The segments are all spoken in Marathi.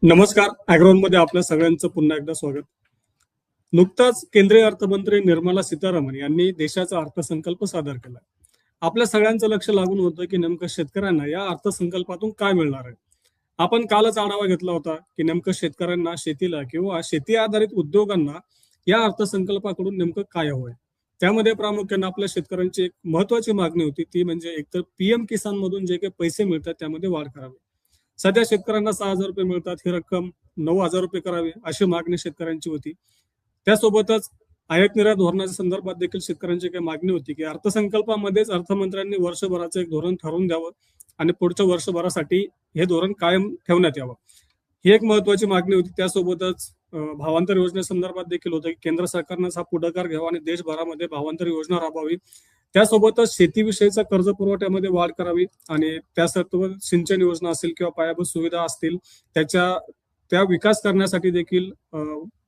नमस्कार. मध्ये आपल्या सगळ्यांचं पुन्हा एकदा स्वागत. नुकताच केंद्रीय अर्थमंत्री निर्मला सीतारामन यांनी देशाचा अर्थसंकल्प सादर केला. आपल्या सगळ्यांचं लक्ष लागून होतं की नेमकं शेतकऱ्यांना या अर्थसंकल्पातून काय मिळणार आहे. आपण कालच आढावा घेतला होता की नेमकं शेतकऱ्यांना, शेतीला किंवा शेती आधारित उद्योगांना या अर्थसंकल्पाकडून नेमकं काय हवंय. त्यामध्ये प्रामुख्याने आपल्या शेतकऱ्यांची एक महत्वाची मागणी होती, ती म्हणजे एकतर पीएम किसान मधून जे काही पैसे मिळतात त्यामध्ये वाढ करावी. सध्या शेतकऱ्यांना 6,000 रुपये मिळतात, ही रक्कम 9,000 रुपये करावी अशी मागणी शेतकऱ्यांची होती. त्यासोबतच आयात निर्यात धोरणाच्या संदर्भात देखील शेतकऱ्यांची काही मागणी होती की अर्थसंकल्पामध्येच अर्थमंत्र्यांनी वर्षभराचं एक धोरण ठरवून द्यावं आणि पुढच्या वर्षभरासाठी हे धोरण कायम ठेवण्यात यावं, ही एक महत्वाची मागणी होती. त्यासोबतच भावांतर योजनेसंदर्भात देखील होतं की केंद्र सरकारनं हा पुढाकार घ्यावा आणि देशभरामध्ये भावांतर योजना राबवावी. त्यासोबतच शेतीविषयीचा कर्ज पुरवठ्यामध्ये वाढ करावी आणि त्यासोबत सिंचन योजना असेल किंवा पायाभूत सुविधा असतील त्या विकास करण्यासाठी देखील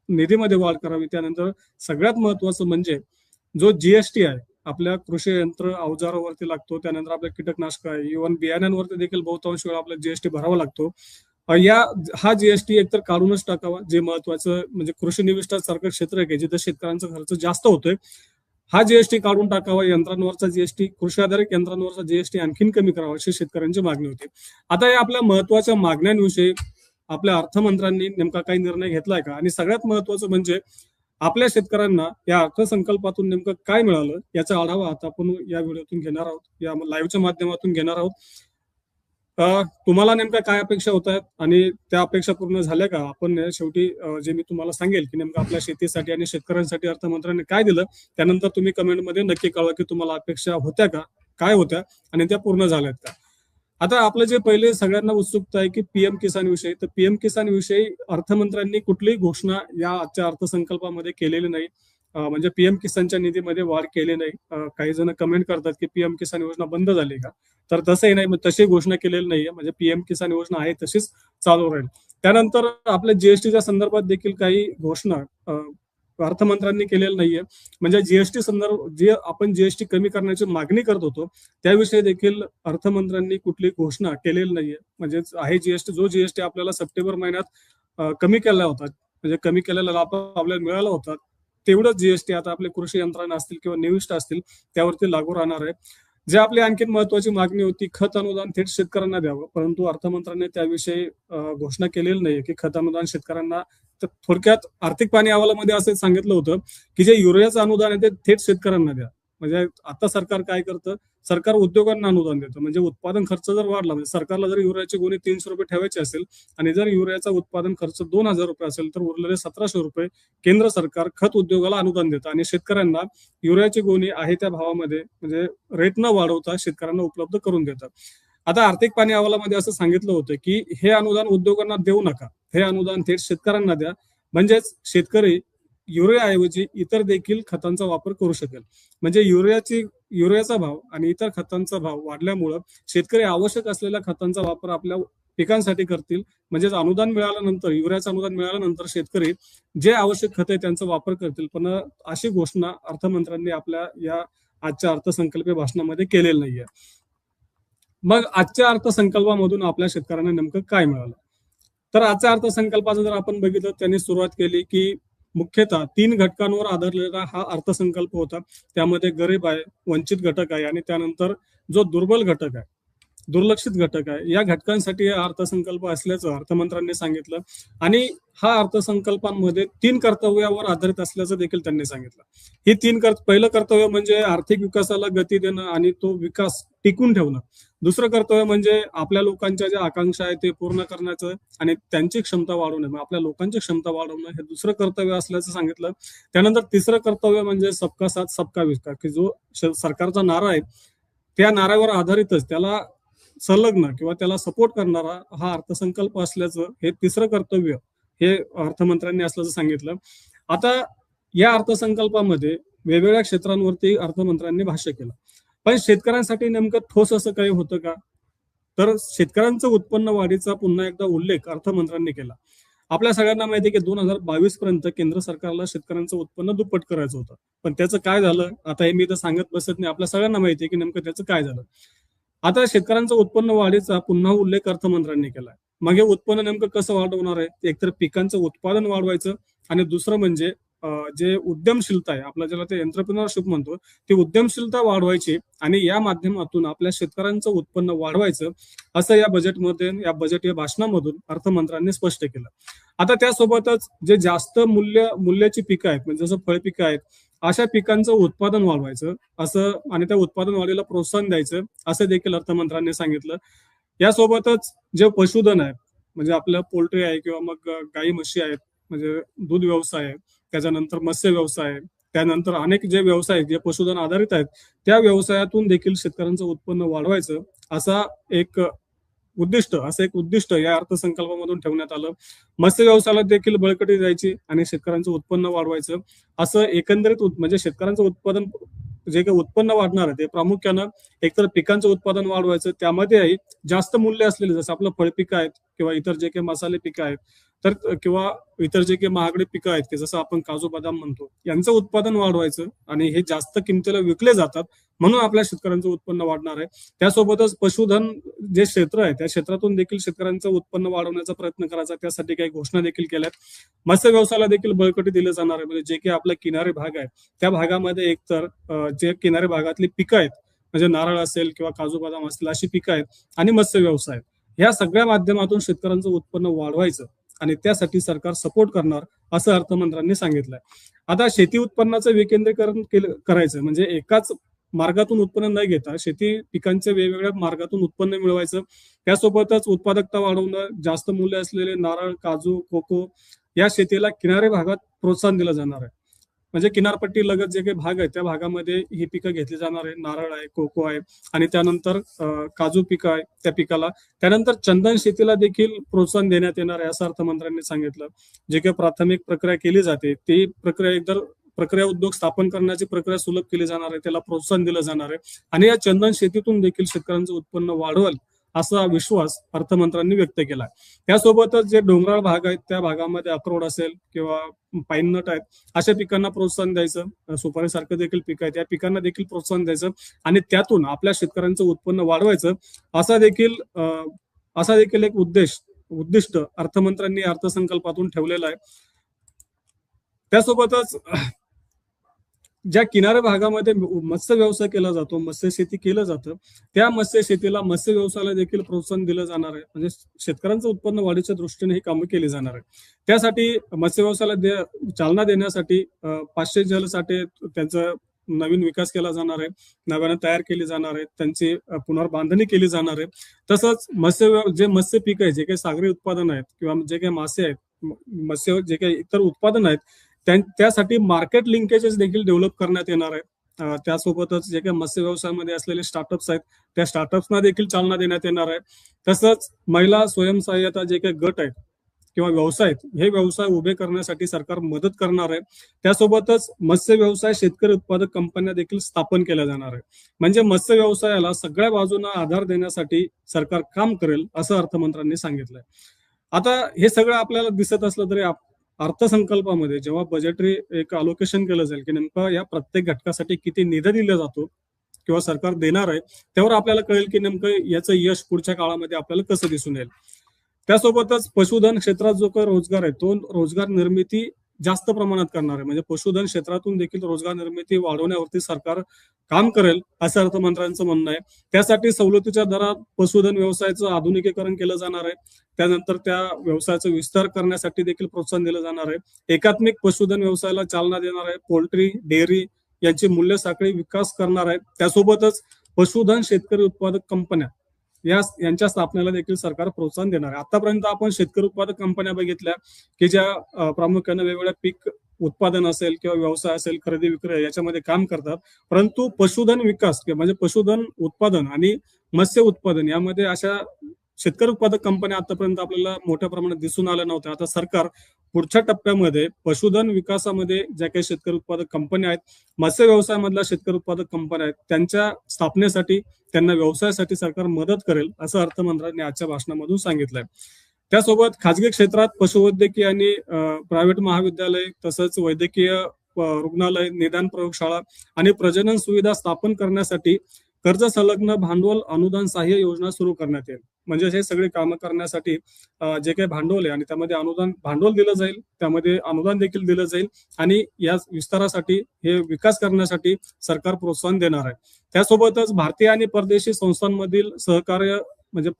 निधीमध्ये वाढ करावी. त्यानंतर सगळ्यात महत्वाचं म्हणजे जो जीएसटी आहे आपल्या कृषी यंत्र अवजारावरती लागतो, त्यानंतर आपल्या कीटकनाशक आहे, इव्हन बियाण्यांवरती देखील बहुतांश वेळा आपला जीएसटी भरावा लागतो. हा जीएसटी एकतर काढूनच टाकावा. जे महत्वाचं म्हणजे कृषी निविष्ठासारखं क्षेत्र आहे की जिथे शेतकऱ्यांचा खर्च जास्त होतोय, हा जीएसटी काढून टाकावा. यंत्रांवरचा जीएसटी, कृषी आधारित यंत्रांवरचा जीएसटी आणखीन कमी करावा अशी शेतकऱ्यांची मागणी होती. आता या आपल्या महत्वाच्या मागण्यांविषयी आपल्या अर्थमंत्र्यांनी नेमका काही निर्णय घेतलाय का, आणि सगळ्यात महत्वाचं म्हणजे आपल्या शेतकऱ्यांना या अर्थसंकल्पातून नेमकं काय मिळालं याचा आढावा आता आपण या व्हिडिओतून घेणार आहोत, या लाईव्हच्या माध्यमातून घेणार आहोत. तुम्हाला नेमक्या काय अपेक्षा होत आहेत आणि त्या अपेक्षा पूर्ण झाल्या का? आपण शेवटी जे मी तुम्हाला सांगेल की नेमकं आपल्या शेतीसाठी आणि शेतकऱ्यांसाठी अर्थमंत्र्यांनी काय दिलं, त्यानंतर तुम्ही कमेंटमध्ये नक्की कळवा की तुम्हाला अपेक्षा होत्या का, काय होत्या आणि त्या पूर्ण झाल्यात का. आता आपलं जे पहिले सगळ्यांना उत्सुकता आहे की पीएम किसान विषयी, तर पीएम किसान विषयी अर्थमंत्र्यांनी कुठलीही घोषणा या आजच्या अर्थसंकल्पामध्ये केलेली नाही. म्हणजे पीएम किसानच्या निधीमध्ये वाढ केली नाही. काही जण कमेंट करतात की पीएम किसान योजना बंद झाली का, तर तसंही नाही, तशी घोषणा केलेली नाहीये. म्हणजे पीएम किसान योजना आहे तशीच चालू राहील. त्यानंतर आपल्या जीएसटीच्या संदर्भात देखील काही घोषणा अर्थमंत्र्यांनी केलेलं नाहीये. म्हणजे जीएसटी जे आपण जीएसटी कमी करण्याची मागणी करत होतो त्याविषयी देखील अर्थमंत्र्यांनी कुठली घोषणा केलेली नाहीये. म्हणजे आहे जो जीएसटी आपल्याला सप्टेंबर महिन्यात कमी केला होता, म्हणजे कमी केलेला लाभ आपल्याला मिळाला होता, तेवढंच जीएसटी आता आपले कृषी यंत्रणा असतील किंवा निविष्ठ असतील त्यावरती लागू राहणार आहे. जे आपली आणखी महत्वाची मागणी होती खत अनुदान थेट शेतकऱ्यांना द्यावं, परंतु अर्थमंत्र्यांनी त्याविषयी घोषणा केलेली नाहीये की खत अनुदान शेतकऱ्यांना. तर थोडक्यात आर्थिक पाणी अहवालामध्ये असं सांगितलं होतं की जे युरियाचं अनुदान आहे ते थेट शेतकऱ्यांना द्या. म्हणजे आता सरकार काय करतं, सरकार उद्योगांना अनुदान देतं. म्हणजे उत्पादन खर्च जर वाढला, म्हणजे सरकारला जर युरियाची गोणी 300 रुपये ठेवायची असेल आणि जर युरियाचा उत्पादन खर्च 2,000 रुपये असेल तर उरलेले 1,700 रुपये केंद्र सरकार खत उद्योगाला अनुदान देतं आणि शेतकऱ्यांना युरियाची गोणी आहे त्या भावामध्ये म्हणजे रेट न वाढवता शेतकऱ्यांना उपलब्ध करून देतात. आता आर्थिक पाणी अहवालामध्ये असं सांगितलं होतं की हे अनुदान उद्योगांना देऊ नका, हे अनुदान थेट शेतकऱ्यांना द्या. म्हणजेच शेतकरी युरियाऐवजी इतर देखील खतांचा वापर करू शकेल. म्हणजे युरियाचा भाव आणि इतर खतांचा भाव वाढल्यामुळं शेतकरी आवश्यक असलेल्या खतांचा वापर आपल्या पिकांसाठी करतील. म्हणजेच अनुदान मिळाल्यानंतर, युरियाचं अनुदान मिळाल्यानंतर शेतकरी जे आवश्यक खत आहे त्यांचा वापर करतील. पण अशी घोषणा अर्थमंत्र्यांनी आपल्या या आजच्या अर्थसंकल्पीय भाषणामध्ये केलेली नाहीये. मग आजच्या अर्थसंकल्पामधून आपल्या शेतकऱ्यांना नेमकं काय मिळालं, तर आजच्या अर्थसंकल्पाचं जर आपण बघितलं, त्यांनी सुरुवात केली की मुख्यतः 3 घटकांवर आधारलेला हा अर्थसंकल्प होता. त्यामध्ये गरीब आहे, वंचित घटक आहे आणि त्यानंतर जो दुर्बल घटक आहे, दुर्लक्षित घटक आहे, या घटकांसाठी हा अर्थसंकल्प असल्याचं अर्थमंत्र्यांनी सांगितलं. आणि हा अर्थसंकल्पांमध्ये 3 कर्तव्यावर आधारित असल्याचं देखील त्यांनी सांगितलं. ही पहिलं कर्तव्य म्हणजे आर्थिक विकासाला गती देणं आणि तो विकास टिकून ठेवणं. दुसरं कर्तव्य म्हणजे आपल्या लोकांच्या ज्या आकांक्षा आहेत ते पूर्ण करण्याचं आणि त्यांची क्षमता वाढवणं, आपल्या लोकांची क्षमता वाढवणं हे दुसरं कर्तव्य असल्याचं सांगितलं. त्यानंतर तिसरं कर्तव्य म्हणजे सबका साथ सबका विकास, की जो सरकारचा नारा आहे त्या नाऱ्यावर आधारितच त्याला संलग्न किंवा त्याला सपोर्ट करणारा हा अर्थसंकल्प असल्याचं हे तिसरं कर्तव्य हे अर्थमंत्र्यांनी असल्याचं सांगितलं. आता या अर्थसंकल्पामध्ये वेगवेगळ्या क्षेत्रांवरती अर्थमंत्र्यांनी भाष्य केलं, पण शेतकऱ्यांसाठी नेमकं ठोस असं काही होतं का, तर शेतकऱ्यांचं उत्पन्न वाढीचा पुन्हा एकदा उल्लेख अर्थमंत्र्यांनी केला. आपल्या सगळ्यांना माहिती आहे की 2022 पर्यंत केंद्र सरकारला शेतकऱ्यांचं उत्पन्न दुप्पट करायचं होतं, पण त्याचं काय झालं आता हे मी तर सांगत बसत नाही, आपल्या सगळ्यांना माहिती आहे की नेमकं त्याचं काय झालं. आता शेतकऱ्यांचं उत्पन्न वाढीचा पुन्हा उल्लेख अर्थमंत्र्यांनी केलाय. मग हे उत्पन्न नेमकं कसं वाढवणार आहे? एकतर पिकांचं उत्पादन वाढवायचं आणि दुसरं म्हणजे जे उद्यमशीलता आहे, आपलं ज्याला ते एंटरप्रेन्योरशिप म्हणतो, ती उद्यमशीलता वाढवायची आणि या माध्यमातून आपल्या शेतकऱ्यांचं उत्पन्न वाढवायचं, असं या बजेटमध्ये, या बजेट या भाषणामधून अर्थमंत्र्यांनी स्पष्ट केलं. आता त्यासोबतच जे जास्त मूल्याची पिकं आहेत, म्हणजे जसं फळपिकं आहेत, अशा पिकांचं उत्पादन वाढवायचं असं आणि त्या उत्पादन वाढीला प्रोत्साहन द्यायचं, असं देखील अर्थमंत्र्यांनी सांगितलं. यासोबतच जे पशुधन आहे, म्हणजे आपलं पोल्ट्री आहे किंवा मग गाई म्हशी आहेत, म्हणजे दूध व्यवसाय आहे, त्याच्यानंतर मत्स्य व्यवसाय आहे, त्यानंतर अनेक जे व्यवसाय आहेत जे पशुधन आधारित आहेत, त्या व्यवसायातून देखील शेतकऱ्यांचं उत्पन्न वाढवायचं असा एक उद्दिष्ट या अर्थसंकल्पामधून ठेवण्यात आलं. मत्स्य व्यवसायाला देखील बळकटी द्यायची आणि शेतकऱ्यांचं उत्पन्न वाढवायचं, असं एकंदरीत म्हणजे शेतकऱ्यांचं उत्पादन, जे काही उत्पन्न वाढणार आहे ते प्रामुख्यानं एकतर पिकांचं उत्पादन वाढवायचं, त्यामध्येही जास्त मूल्य असलेले जसं आपलं फळपिकं आहेत किंवा इतर जे काही मसाले पिकं आहेत, तर किंवा इतर जे काही महागडी पिकं आहेत की जसं आपण काजू बदाम म्हणतो, यांचं उत्पादन वाढवायचं आणि हे जास्त किमतीला विकले जातात, म्हणून आपल्या शेतकऱ्यांचं उत्पन्न वाढणार आहे. त्यासोबतच पशुधन जे क्षेत्र आहे, त्या क्षेत्रातून देखील शेतकऱ्यांचं उत्पन्न वाढवण्याचा प्रयत्न करायचा, त्यासाठी काही घोषणा देखील केल्यात. मत्स्य व्यवसायाला देखील बळकटी दिलं जाणार आहे, म्हणजे जे काही आपला किनारी भाग आहे त्या भागामध्ये एकतर जे किनारी भागातली पिकं आहेत, म्हणजे नारळ असेल किंवा काजू बदाम असतील अशी पिकं आहेत आणि मत्स्य व्यवसाय, या सगळ्या माध्यमातून शेतकऱ्यांचं उत्पन्न वाढवायचं आणि त्यासाठी सरकार सपोर्ट करणार, असं अर्थमंत्र्यांनी सांगितलंय. आता शेती उत्पन्नाचं विकेंद्रीकरण करायचं, म्हणजे एकाच मार्गातून उत्पन्न न घेता शेती पिकांच्या वेगवेगळ्या मार्गातून उत्पन्न मिळवायचं. त्यासोबतच उत्पादकता वाढवणं, जास्त मूल्य असलेले नारळ, काजू, कोको या शेतीला किनारी भागात प्रोत्साहन दिलं जाणार आहे. म्हणजे किनारपट्टी लगत जे काही भाग आहे त्या भागामध्ये ही पिकं घेतली जाणार आहे. नारळ आहे, कोको आहे आणि त्यानंतर काजू पिकं आहे त्या पिकाला. त्यानंतर चंदन शेतीला देखील प्रोत्साहन देण्यात येणार आहे, असं अर्थमंत्र्यांनी सांगितलं. जे काही प्राथमिक प्रक्रिया केली जाते ती प्रक्रिया उद्योग स्थापन करण्याची प्रक्रिया सुलभ केली जाणार आहे, त्याला प्रोत्साहन दिलं जाणार आहे आणि या चंदन शेतीतून देखील शेतकऱ्यांचं उत्पन्न वाढवल असा विश्वास अर्थमंत्र्यांनी व्यक्त केला. त्यासोबतच जे डोंगराळ भाग आहेत त्या भागामध्ये अक्रोड असेल किंवा पाईन नट आहेत, अशा पिकांना प्रोत्साहन द्यायचं. सुपारीसारखं देखील पीक आहे, त्या पिकांना देखील प्रोत्साहन द्यायचं आणि त्यातून आपल्या शेतकऱ्यांचं उत्पन्न वाढवायचं, असा देखील एक उद्दिष्ट अर्थमंत्र्यांनी अर्थसंकल्पातून ठेवलेला आहे. त्यासोबतच ज्या किनारी भागामध्ये मत्स्य व्यवसाय केला जातो, मत्स्य शेती केलं जातं, त्या मत्स्य शेतीला, मत्स्य व्यवसायाला देखील प्रोत्साहन दिलं जाणार आहे. म्हणजे शेतकऱ्यांचं उत्पन्न वाढीच्या दृष्टीने ही कामं केली जाणार आहे. त्यासाठी मत्स्य व्यवसायाला चालना देण्यासाठी 500 जलसाठे त्यांचा नवीन विकास केला जाणार आहे, नव्यानं तयार केली जाणार आहे, त्यांची पुनर्बांधणी केली जाणार आहे. तसंच जे मत्स्य पीक आहे, जे काही सागरी उत्पादन आहेत किंवा जे काही मासे आहेत, मत्स्य जे काही इतर उत्पादन आहेत, त्यासाठी मार्केट लिंकेजेस देखील डेव्हलप करण्यात येणार आहे. त्यासोबतच जे काही मत्स्य व्यवसायामध्ये असलेले स्टार्टअप्स आहेत त्या स्टार्टअप्सना देखील चालना देण्यात येणार आहे. तसंच महिला स्वयंसहाय्यता जे काही गट आहेत किंवा व्यवसाय आहेत, हे व्यवसाय उभे करण्यासाठी सरकार मदत करणार आहे. त्यासोबतच मत्स्य व्यवसाय शेतकरी उत्पादक कंपन्या देखील स्थापन केल्या जाणार आहे. म्हणजे मत्स्य व्यवसायाला सगळ्या बाजूने आधार देण्यासाठी सरकार काम करेल, असं अर्थमंत्र्यांनी सांगितलंय. आता हे सगळं आपल्याला दिसत असलं तरी अर्थसंकल्पामध्ये जेव्हा बजेटरी एक अलोकेशन केलं जाईल की नेमकं या प्रत्येक घटकासाठी किती निधी दिला जातो किंवा सरकार देणार आहे, त्यावर आपल्याला कळेल की नेमकं याचं यश पुढच्या काळामध्ये आपल्याला कसं दिसून येईल. त्यासोबतच पशुधन क्षेत्रात जो काही रोजगार आहे तो रोजगार निर्मिती जास्त प्रमाणात करणार आहे. म्हणजे पशुधन क्षेत्रातून देखील रोजगार निर्मिती वाढवण्यावरती सरकार काम करेल, असं अर्थमंत्र्यांचं म्हणणं आहे. त्यासाठी सवलतीच्या दरात पशुधन व्यवसायाचं आधुनिकीकरण केलं जाणार आहे. त्यानंतर त्या व्यवसायाचा विस्तार करण्यासाठी देखील प्रोत्साहन दिलं जाणार आहे. एकात्मिक पशुधन व्यवसायाला चालना देणार आहे. पोल्ट्री, डेअरी यांची मूल्य साखळी विकास करणार आहे. त्यासोबतच पशुधन शेतकरी उत्पादक कंपन्या यांच्या स्थापनेला देखील सरकार प्रोत्साहन देणार आहे. आतापर्यंत आपण शेतकरी उत्पादक कंपन्या बघितल्या की ज्या प्रामुख्याने वेगवेगळ्या पीक उत्पादन असेल किंवा व्यवसाय असेल, खरेदी विक्री याच्यामध्ये काम करतात. परंतु पशुधन विकास म्हणजे पशुधन उत्पादन आणि मत्स्य उत्पादन यामध्ये अशा शेतकरी उत्पादक कंपन्या आतापर्यंत आपल्याला मोठ्या प्रमाणात दिसून आल्या नव्हत्या. आता सरकार पुढच्या टप्प्यामध्ये पशुधन विकासामध्ये ज्या काही शेतकरी उत्पादक कंपन्या आहेत, मत्स्य व्यवसायामधल्या शेतकरी उत्पादक कंपन्या आहेत, त्यांच्या स्थापनेसाठी, त्यांना व्यवसायासाठी सरकार मदत करेल, असं अर्थमंत्र्यांनी आजच्या भाषणामधून सांगितलंय. त्यासोबत खाजगी क्षेत्रात पशुवैद्यकीय आणि प्रायव्हेट महाविद्यालय, तसंच वैद्यकीय रुग्णालय, निदान प्रयोगशाळा आणि प्रजनन सुविधा स्थापन करण्यासाठी कर्ज संलग्न भांडवल अनुदान सहाय्य योजना सुरू करण्यात येईल. म्हणजे हे सगळे कामं करण्यासाठी जे काही भांडवल आहे आणि त्यामध्ये अनुदान भांडवल दिलं जाईल, त्यामध्ये अनुदान देखील दिलं जाईल आणि या विस्तारासाठी हे विकास करण्यासाठी सरकार प्रोत्साहन देणार आहे. त्यासोबतच भारतीय आणि परदेशी संस्थांमधील सहकार्य म्हणजे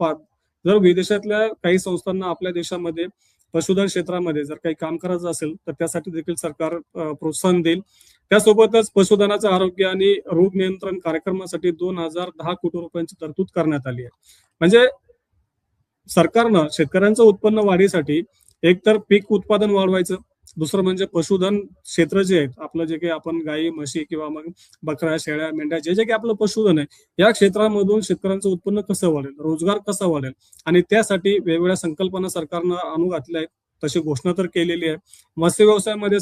जर विदेशातल्या काही संस्थांना आपल्या देशामध्ये पशुधन क्षेत्रामध्ये जर काही काम करायचं असेल तर त्यासाठी देखील सरकार प्रोत्साहन देईल. त्यासोबतच पशुधनाचं आरोग्य आणि रोग नियंत्रण कार्यक्रमासाठी 2010 कोटी रुपयांची तरतूद करण्यात आली आहे. म्हणजे सरकारनं शेतकऱ्यांचं उत्पन्न वाढीसाठी एकतर पीक उत्पादन वाढवायचं, दुसरं म्हणजे पशुधन क्षेत्र जे आहेत आपलं जे काही आपण गाई म्हशी किंवा मग बकऱ्या शेळ्या मेंढ्या जे जे काही आपलं पशुधन आहे या क्षेत्रामधून शेतकऱ्यांचं उत्पन्न कसं वाढेल, रोजगार कसा वाढेल आणि त्यासाठी वेगवेगळ्या संकल्पना सरकारनं आणू घातल्या आहेत. तशी घोषणा तर केलेली आहे. मत्स्य व्यवसायामध्ये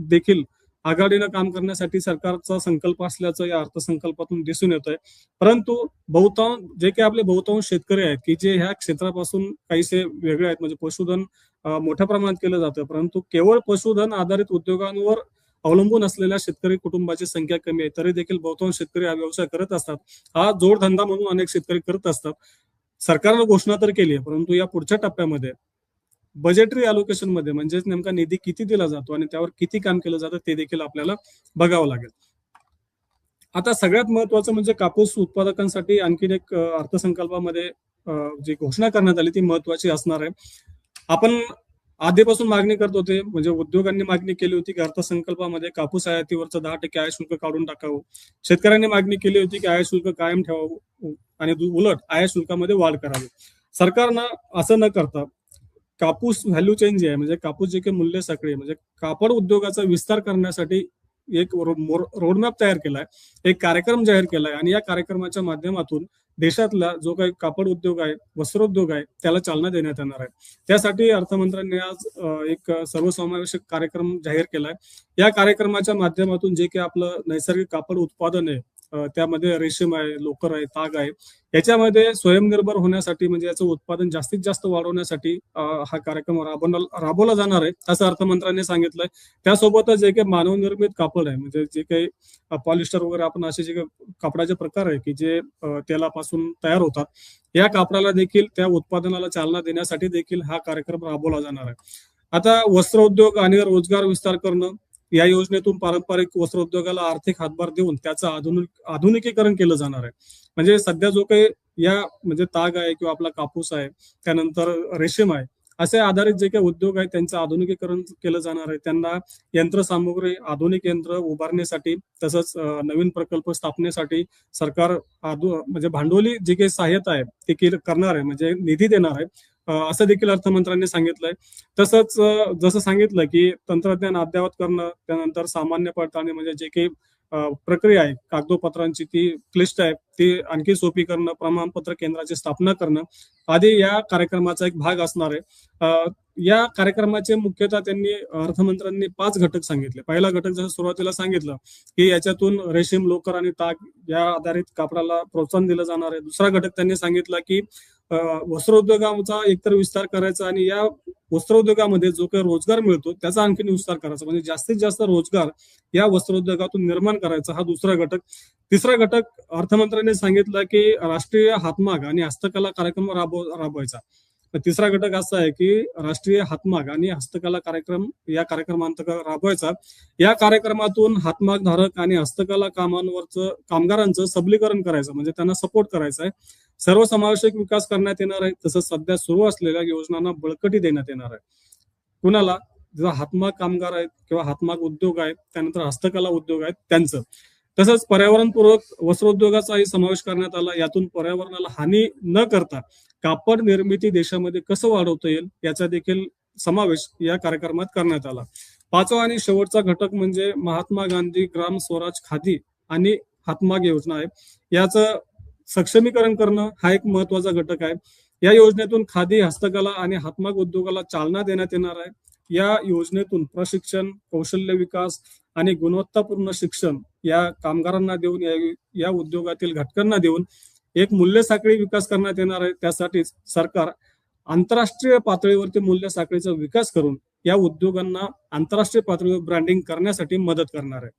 देखील आघाडीनं काम करण्यासाठी सरकारचा संकल्प असल्याचं या अर्थसंकल्पातून दिसून येत आहे. परंतु बहुतांश जे काही आपले बहुतांश शेतकरी आहेत की जे ह्या क्षेत्रापासून काहीसे वेगळे आहेत, म्हणजे पशुधन मोठ्या प्रमाणात केलं जातं, परंतु केवळ पशुधन आधारित उद्योगांवर अवलंबून असलेल्या शेतकरी कुटुंबाची संख्या कमी आहे. तरी देखील बहुतांश शेतकरी हा व्यवसाय करत असतात. हा जोडधंदा म्हणून अनेक शेतकरी करत असतात. सरकारनं घोषणा तर केली आहे, परंतु या पुढच्या टप्प्यामध्ये बजेटरी अलोकेशन मध्ये म्हणजेच नेमका निधी किती दिला जातो आणि त्यावर किती काम केलं जातं ते देखील आपल्याला बघावं लागेल. आता सगळ्यात महत्वाचं म्हणजे कापूस उत्पादकांसाठी आणखीन एक अर्थसंकल्पामध्ये जी घोषणा करण्यात आली ती महत्वाची असणार आहे. आपण आधीपासून मागणी करत होते, म्हणजे उद्योगांनी मागणी केली होती की अर्थसंकल्पामध्ये कापूस आयातीवरचं 10% आयात शुल्क काढून टाकावं. शेतकऱ्यांनी मागणी केली होती की आयात शुल्क कायम ठेवावं आणि उलट आयात शुल्कामध्ये वाढ करावी. सरकारनं असं न करता कापूस व्हॅल्यू चेन जे आहे म्हणजे कापूस जे काही मूल्य साखळी म्हणजे कापड उद्योगाचा विस्तार करण्यासाठी एक रोडमॅप तयार केलाय, एक कार्यक्रम जाहीर केलाय आणि या कार्यक्रमाच्या माध्यमातून देशातला जो काही कापड उद्योग आहे, वस्त्रोद्योग आहे त्याला चालना देण्यात येणार आहे. त्यासाठी अर्थमंत्र्यांनी आज एक सर्वसमावेशक कार्यक्रम जाहीर केलाय. या कार्यक्रमाच्या माध्यमातून जे काही आपलं नैसर्गिक कापड उत्पादन आहे त्यामध्ये रेशीम आहे, लोकर आहे, ताग आहे, याच्यामध्ये स्वयंनिर्भर होण्यासाठी म्हणजे याचं उत्पादन जास्तीत जास्त वाढवण्यासाठी हा कार्यक्रम राबवला जाणार आहे असं अर्थमंत्र्यांनी सांगितलंय. त्यासोबतच जे काही मानवनिर्मित कापड आहे म्हणजे जे काही पॉलिस्टर वगैरे आपण असे जे काही कापडाचे प्रकार आहे की जे तेलापासून तयार होतात या कापडाला देखील त्या उत्पादनाला चालना देण्यासाठी देखील हा कार्यक्रम राबवला जाणार आहे. आता वस्त्रोद्योग आणि रोजगार विस्तार करणं या योजनेतून पारंपरिक वस्त्रोद्योगाला आर्थिक हातभार देऊन त्याचं आधुनिकीकरण केलं जाणार आहे. म्हणजे सध्या जो काही या म्हणजे ताग आहे किंवा आपला कापूस आहे त्यानंतर रेशीम आहे असे आधारित जे काही उद्योग आहेत त्यांचं आधुनिकीकरण केलं जाणार आहे. त्यांना यंत्रसामुग्री आधुनिक यंत्र उभारण्यासाठी तसंच नवीन प्रकल्प स्थापनेसाठी सरकार म्हणजे भांडवली जे काही सहाय्यता आहे ते करणार आहे म्हणजे निधी देणार आहे असं देखील अर्थमंत्र्यांनी सांगितलंय. तसंच जसं सांगितलं की तंत्रज्ञान अद्ययावत करणं, त्यानंतर सामान्य पडताळणी म्हणजे जे काही प्रक्रिया आहे कागदोपत्रांची ती क्लिष्ट आहे ती आणखी सोपी करणं, प्रमाणपत्र केंद्राची स्थापना करणं आदी या कार्यक्रमाचा एक भाग असणार आहे. या कार्यक्रमाचे मुख्यतः त्यांनी अर्थमंत्र्यांनी 5 घटक सांगितले. पहिला घटक जसं सुरुवातीला सांगितलं की याच्यातून रेशीम, लोकर आणि ताग या आधारित कापडाला प्रोत्साहन दिलं जाणार आहे. दुसरा घटक त्यांनी सांगितला की वस्त्रोद्योगाचा एकतर विस्तार करायचा आणि या वस्त्रोद्योगामध्ये जो काही रोजगार मिळतो त्याचा आणखीन विस्तार करायचा म्हणजे जास्तीत जास्त रोजगार या वस्त्रोद्योगातून निर्माण करायचा हा दुसरा घटक. तिसरा घटक अर्थमंत्र्यांनी सांगितलं की राष्ट्रीय हातमाग आणि हस्तकला कार्यक्रम राबवायचा. तिसरा घटक असा आहे की राष्ट्रीय हातमाग आणि हस्तकला कार्यक्रम या कार्यक्रमांतर्गत राबवायचा. या कार्यक्रमातून हातमाग धारक आणि हस्तकला कामगारांचं सबलीकरण करायचं म्हणजे त्यांना सपोर्ट करायचा आहे. सर्वसमावेशक विकास करण्यात येणार आहे. तसंच सध्या सुरू असलेल्या योजनांना बळकटी देण्यात येणार आहे. कुणाला? जो हातमाग कामगार आहेत किंवा हातमाग उद्योग आहेत त्यानंतर हस्तकला उद्योग आहेत त्यांचं. तसंच पर्यावरणपूरक वस्त्रोद्योगाचाही समावेश करण्यात आला. यातून पर्यावरणाला हानी न करता कापड निर्मिती देशामध्ये कसं वाढवता येईल याचा देखील समावेश या कार्यक्रमात करण्यात आला. 5वा आणि शेवटचा घटक म्हणजे महात्मा गांधी ग्राम स्वराज खादी आणि हातमाग योजना आहे. याचं सक्षमीकरण करणं हा एक महत्वाचा घटक आहे. या योजनेतून खादी, हस्तकला आणि हातमाग उद्योगाला चालना देण्यात येणार आहे. या योजनेतून प्रशिक्षण, कौशल्य विकास आणि गुणवत्तापूर्ण शिक्षण या कामगारांना देऊन या उद्योगातील घटकांना देऊन एक मूल्य साखळी विकास करण्यात येणार आहे. त्यासाठीच सरकार आंतरराष्ट्रीय पातळीवरती मूल्य साखळीचा विकास करून या उद्योगांना आंतरराष्ट्रीय पातळीवर ब्रँडिंग करण्यासाठी मदत करणार आहे.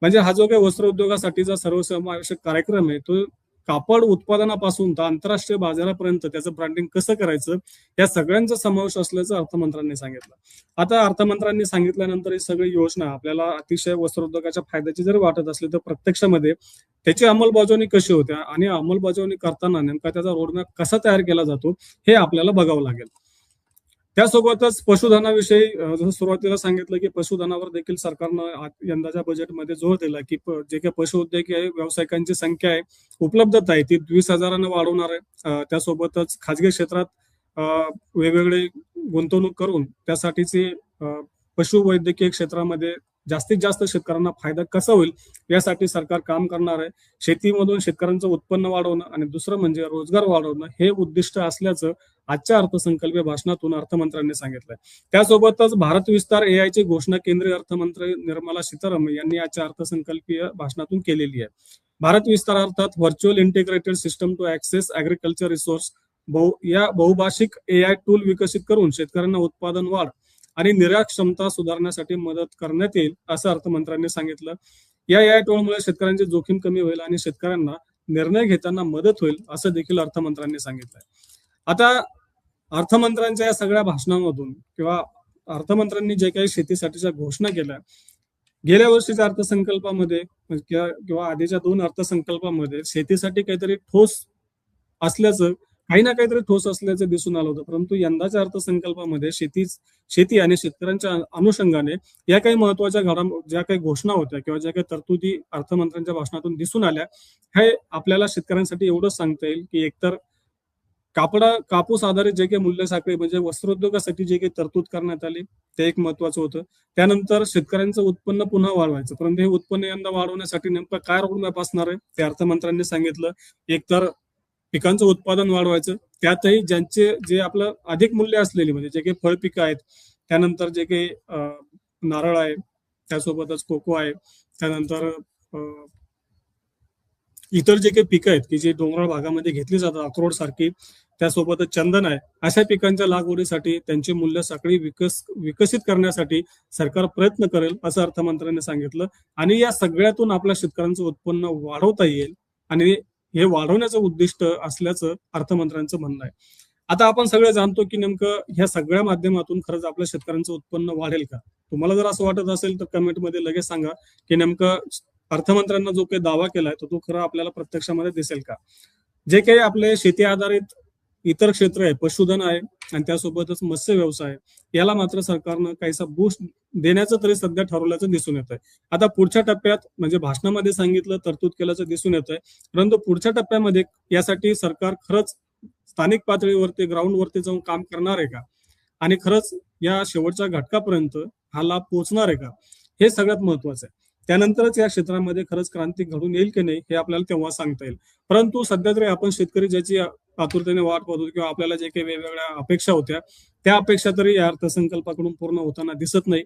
म्हणजे हा जो काही वस्त्र उद्योगासाठीचा सर्वसमावेशक कार्यक्रम आहे तो कापड उत्पादनापासून तर आंतरराष्ट्रीय बाजारापर्यंत त्याचं ब्रँडिंग कसं करायचं या सगळ्यांचा समावेश असल्याचं अर्थमंत्र्यांनी सांगितलं. आता अर्थमंत्र्यांनी सांगितल्यानंतर ही सगळी योजना आपल्याला अतिशय वस्त्रोद्योगाच्या फायद्याची जर वाटत असली तर प्रत्यक्षामध्ये त्याची अंमलबजावणी कशी होते आणि अंमलबजावणी करताना नेमका त्याचा रोडमॅप कसा तयार केला जातो हे आपल्याला बघावं लागेल. त्यासोबतच पशुधनाविषयी जसं सुरुवातीला सांगितलं की पशुधनावर देखील सरकारनं यंदाच्या बजेटमध्ये जोर दिला की जे काही पशुउद्योग आहे व्यावसायिकांची संख्या आहे उपलब्धता आहे ती 20,000 वाढवणार आहे. त्यासोबतच खाजगी क्षेत्रात वेगवेगळे गुंतवणूक करून त्यासाठीचे पशुवैद्यकीय क्षेत्रामध्ये जास्तीत जास्त शेतकऱ्यांना फायदा कसा होईल यासाठी सरकार काम करणार आहे. शेतीमधून शेतकऱ्यांचं उत्पन्न वाढवणं आणि दुसरं म्हणजे रोजगार वाढवणं हे उद्दिष्ट असल्याचं आजच्या अर्थसंकल्पीय भाषणातून अर्थमंत्र्यांनी सांगितलंय. त्यासोबतच भारत विस्तार एआयची घोषणा केंद्रीय अर्थमंत्री निर्मला सीतारामन यांनी आजच्या अर्थसंकल्पीय भाषणातून केलेली आहे. भारत विस्तार अर्थात virtual integrated system to access agriculture resource या बहुभाषिक एआय टूल विकसित करून शेतकऱ्यांना उत्पादन वाढ आणि निर्यात क्षमता सुधारण्यासाठी मदत करण्यात येईल असं अर्थमंत्र्यांनी सांगितलं. या एआय टूलमुळे शेतकऱ्यांची जोखीम कमी होईल आणि शेतकऱ्यांना निर्णय घेताना मदत होईल असं देखील अर्थमंत्र्यांनी सांगितलंय. आता अर्थमंत्र्यांच्या या सगळ्या भाषणांमधून किंवा अर्थमंत्र्यांनी जे काही शेतीसाठीच्या घोषणा केल्या गेल्या वर्षीच्या अर्थसंकल्पामध्ये किंवा आधीच्या 2 अर्थसंकल्पामध्ये शेतीसाठी काहीतरी ठोस असल्याचं काही ना काहीतरी ठोस असल्याचं दिसून आलं होतं. परंतु यंदाच्या अर्थसंकल्पामध्ये शेती आणि शेतकऱ्यांच्या अनुषंगाने या काही महत्वाच्या ज्या काही घोषणा होत्या किंवा ज्या काही तरतुदी अर्थमंत्र्यांच्या भाषणातून दिसून आल्या हे आपल्याला शेतकऱ्यांसाठी एवढंच सांगता येईल की एकतर कापूस आधारित जे काही मूल्य साखळी म्हणजे वस्त्रोद्योगासाठी जे काही तरतूद करण्यात आली ते एक महत्वाचं होतं. त्यानंतर शेतकऱ्यांचं उत्पन्न पुन्हा वाढवायचं, परंतु हे उत्पन्न यंदा वाढवण्यासाठी नेमकं काय रोडमॅप असणार आहे ते अर्थमंत्र्यांनी सांगितलं. एकतर पिकांचं उत्पादन वाढवायचं, त्यातही जे आपलं अधिक मूल्य असलेली म्हणजे जे काही फळ पिकं आहेत, त्यानंतर जे काही नारळ आहे, त्यासोबतच कोको आहे, त्यानंतर इतर जे काही पिकं आहेत की जे डोंगराळ भागामध्ये घेतली जातात अक्रोड सारखी, त्यासोबतच चंदन आहे, अशा पिकांच्या लागवडीसाठी त्यांची मूल्य साखळी विकसित करण्यासाठी सरकार प्रयत्न करेल असं अर्थमंत्र्यांनी सांगितलं. आणि या सगळ्यातून आपल्या शेतकऱ्यांचं उत्पन्न वाढवता येईल आणि हे वाढवण्याचं उद्दिष्ट असल्याचं अर्थमंत्र्यांचं म्हणणं आहे. आता आपण सगळे जाणतो की नेमकं ह्या सगळ्या माध्यमातून खरंच आपल्या शेतकऱ्यांचं उत्पन्न वाढेल का? तुम्हाला जर असं वाटत असेल तर कमेंटमध्ये लगेच सांगा की नेमकं अर्थमंत्र्यांना जो काही दावा केलाय तो खरा आपल्याला प्रत्यक्षामध्ये दिसेल का? जे काही आपले शेती आधारित इतर क्षेत्र आहे, पशुधन आहे आणि त्यासोबतच मत्स्य व्यवसाय याला मात्र सरकारनं काहीसा बूस्ट देण्याचं तरी सध्या ठरवल्याचं दिसून येत आहे. आता पुढच्या टप्प्यात म्हणजे भाषणामध्ये सांगितलं तरतूद केल्याचं दिसून येत आहे, परंतु पुढच्या टप्प्यामध्ये यासाठी सरकार खरंच स्थानिक पातळीवरती ग्राउंडवरती जाऊन काम करणार आहे का आणि खरंच या शेवटच्या घटकापर्यंत हा लाभ पोहोचणार आहे का हे सगळ्यात महत्वाचं आहे. त्यानंतरच या क्षेत्रामध्ये खरंच क्रांती घडून येईल की नाही हे आपल्याला तेव्हा सांगता येईल. परंतु सध्या तरी आपण शेतकरी ज्याची आतुरतेने वाट पाहतो किंवा आपल्याला जे काही वेगवेगळ्या अपेक्षा होत्या त्या अपेक्षा तरी या अर्थसंकल्पाकडून पूर्ण होताना दिसत नाही.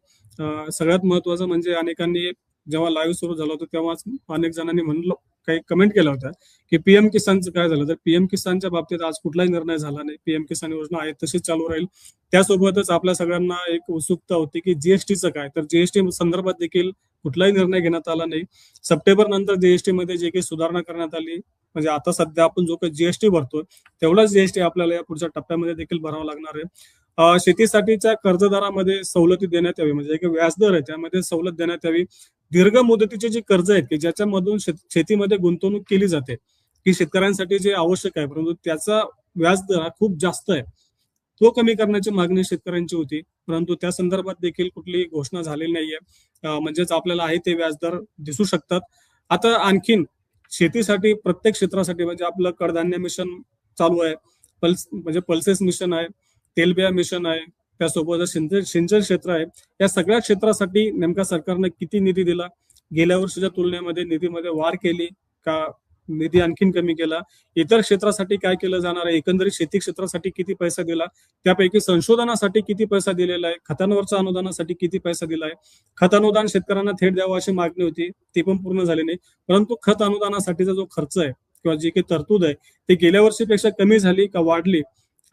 सगळ्यात महत्वाचं म्हणजे अनेकांनी जेव्हा लाईव्ह सुरू झालं होतं तेव्हाच अनेक जणांनी म्हणलं काही कमेंट केल्या होत्या की पीएम किसानचं काय झालं, तर पीएम किसानच्या बाबतीत आज कुठलाही निर्णय झाला नाही. पीएम किसान योजना आहे तशीच चालू राहील. त्यासोबतच आपल्या सगळ्यांना एक उत्सुकता होती की जीएसटीचं काय, तर जीएसटी संदर्भात देखील कुठलाही निर्णय घेण्यात आला नाही. सप्टेंबर नंतर जीएसटी मध्ये जे काही सुधारणा करण्यात आली म्हणजे आता सध्या आपण जो काही जीएसटी भरतोय तेवढाच जीएसटी आपल्याला या पुढच्या टप्प्यामध्ये देखील भरावा लागणार आहे. शेतीसाठीच्या कर्जदारामध्ये सवलती देण्यात यावी म्हणजे जे व्याजदर आहे त्यामध्ये सवलत देण्यात यावी. दीर्घ मुदतीचे जे कर्ज आहेत की ज्याच्यामधून शेतीमध्ये गुंतवणूक केली जाते की शेतकऱ्यांसाठी जे आवश्यक आहे परंतु त्याचा व्याजदर हा खूप जास्त आहे तो कमी करण्याची मागणी शेतकऱ्यांची होती, परंतु त्या संदर्भात देखील कुठलीही घोषणा झालेली नाहीये. म्हणजेच आपल्याला आहे ते व्याजदर दिसू शकतात. आता आणखीन शेतीसाठी प्रत्येक क्षेत्रासाठी म्हणजे आपलं कडधान्य मिशन चालू आहे, पल्सेस मिशन आहे, तेलबिया मिशन आहे, त्यासोबत सिंचन क्षेत्र आहे. या सगळ्या क्षेत्रासाठी नेमका सरकारने किती निधी दिला, गेल्या वर्षीच्या तुलनेमध्ये निधीमध्ये वाढ केली का निधी आणखीन कमी केला, इतर क्षेत्रासाठी काय केलं जाणार आहे, एकंदरीत शेती क्षेत्रासाठी किती पैसा दिला, त्यापैकी संशोधनासाठी किती पैसा दिलेला आहे, खतांवरच्या अनुदानासाठी किती पैसा दिला आहे. खत अनुदान शेतकऱ्यांना थेट द्यावं अशी मागणी होती ती पण पूर्ण झाली नाही, परंतु खत अनुदानासाठीचा जो खर्च आहे किंवा जी काही तरतूद आहे ती गेल्या वर्षीपेक्षा कमी झाली का वाढली.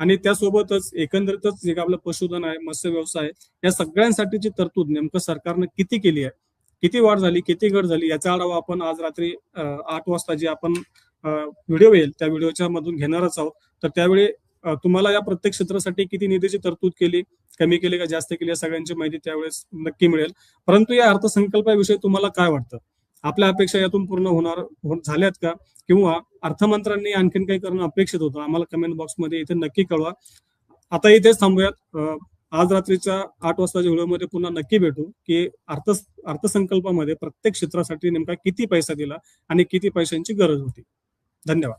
आणि त्यासोबतच एकंदरीतच जे आपलं पशुधन आहे, मत्स्य व्यवसाय या सगळ्यांसाठीची तरतूद नेमकं सरकारनं किती केली आहे किती वाढ झाली, किती घट झाली, याचा आढावा आपण आज रात्री 8 वाजता जे आपण व्हिडिओ येईल त्या व्हिडिओच्या मधून घेणारच आहोत. तर त्यावेळी तुम्हाला या प्रत्येक क्षेत्रासाठी किती निधीची तरतूद केली, कमी केली का जास्त केली, या सगळ्यांची माहिती त्यावेळेस नक्की मिळेल. परंतु या अर्थसंकल्पाविषयी तुम्हाला काय वाटतं? आपल्या अपेक्षा यातून पूर्ण झाल्यात का? किंवा अर्थमंत्र्यांनी आणखीन काही करणं अपेक्षित होतं? आम्हाला कमेंट बॉक्समध्ये इथे नक्की कळवा. आता इथेच थांबूयात. आज रात्रीच्या 8 वाजताच्या व्हिडिओमध्ये पुन्हा नक्की भेटू की अर्थसंकल्पामध्ये प्रत्येक क्षेत्रासाठी नेमका किती पैसा दिला आणि किती पैशांची गरज होती. धन्यवाद.